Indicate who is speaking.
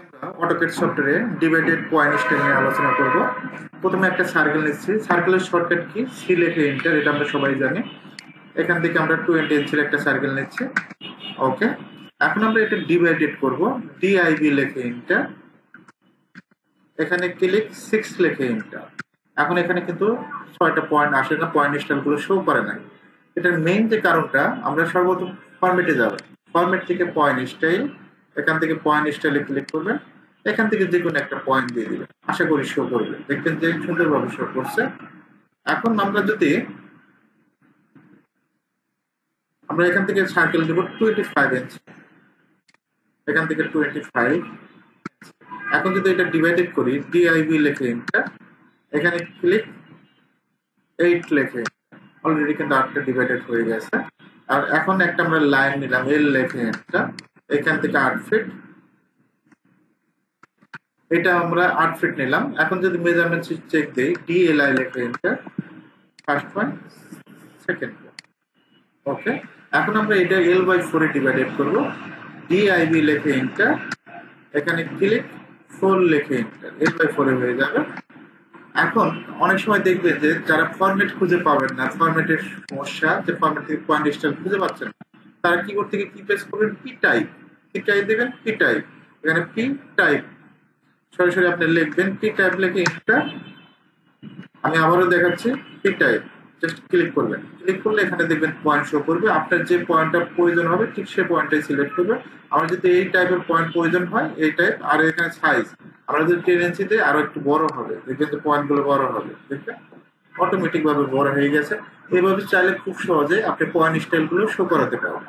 Speaker 1: আমরা অটোক্যাড সফটওয়্যারে divided point style নিয়ে আলোচনা করব। প্রথমে একটা সার্কেল নিচ্ছি। সার্কেলের শর্টকাট কি? সি লিখে এন্টার, এটা আমরা সবাই জানি। এখান থেকে আমরা 20 ইঞ্চির একটা সার্কেল নিচ্ছি। ওকে, এখন আমরা এটা ডিভাইডেড করব। ডিআইবি লিখে এন্টার, এখানে ক্লিক 6 লিখে এন্টার। এখন এখানে কিন্তু 6টা পয়েন্ট আসে না, পয়েন্ট স্টাইল গুলো শো করে নাই। এটার মেইন যে কারণটা, আমরা সর্বপ্রথম ফরম্যাটে যাব। ফরম্যাট থেকে পয়েন্ট স্টাইল, এখান থেকে পয়েন্ট স্টাইলে ক্লিক করবেন। এখান থেকে যে কোনো একটা পয়েন্ট দিয়ে দিবেন, আশা করি শো করবে। দেখবেন যে সুন্দরভাবে শো করছে। এখন আমরা যদি এখান থেকে সার্কেল দেব 25 ইঞ্চি, এখান থেকে 25। এখন যদি এটা ডিভাইডেড করি, ডিআইবি লিখে এন্টার, এখানে ক্লিক 8 লিখে, অলরেডি কিন্তু 8টা ডিভাইডেড হয়ে গেছে। আর এখন একটা আমরা লাইন নিলাম, এল লিখে এন্টার, এখান থেকে 8 ফিট, এটা আমরা 8 ফিট নিলাম। এখন যদি মেজারমেন্ট চেক দেই, ডিএলআই লিখে enter, first point, second point. Okay, এখন আমরা এটা L/4 এ ডিভাইডেড করব। ডিআইবি লিখে এন্টার, এখানে ক্লিক 4 লিখে এন্টার, L/4 এ হয়ে যাবে। এখন অনেক সময় দেখবে যে যারা ফরম্যাট খুঁজে পাবেন না, ফরম্যাটের সমস্যা, যে ফরম্যাট থেকে পয়েন্ট স্টাইল খুঁজে পাচ্ছেন, তারা কি করতে গিয়ে কি প্রেস করবেন? পি টাইপ, পি টাইপ দিবেন, পি টাইপ, এখানে পি টাইপ সরাসরি আপনি লিখবেন, পি টাইপ লিখে এন্টার। আমি আবারও দেখাচ্ছি, পি টাইপ, জাস্ট ক্লিক করবেন। ক্লিক করলে এখানে দেখবেন পয়েন্ট শো করবে। আপনার যে পয়েন্টটা প্রয়োজন হবে ঠিক সেই পয়েন্টটাই সিলেক্ট করবে। আমার যদি এই টাইপের পয়েন্ট প্রয়োজন হয়, এই টাইপ, আর এখানে সাইজ আমরা যদি 10 ইঞ্চি দিই আরো একটু বড় হবে, দেখবেন যে পয়েন্ট গুলো বড় হবে, দেখবেন অটোমেটিক ভাবে বড় হয়ে গেছে। এইভাবে চাইলে খুব সহজে আপনি পয়েন্ট স্টাইল গুলো শো করাতে পারবেন।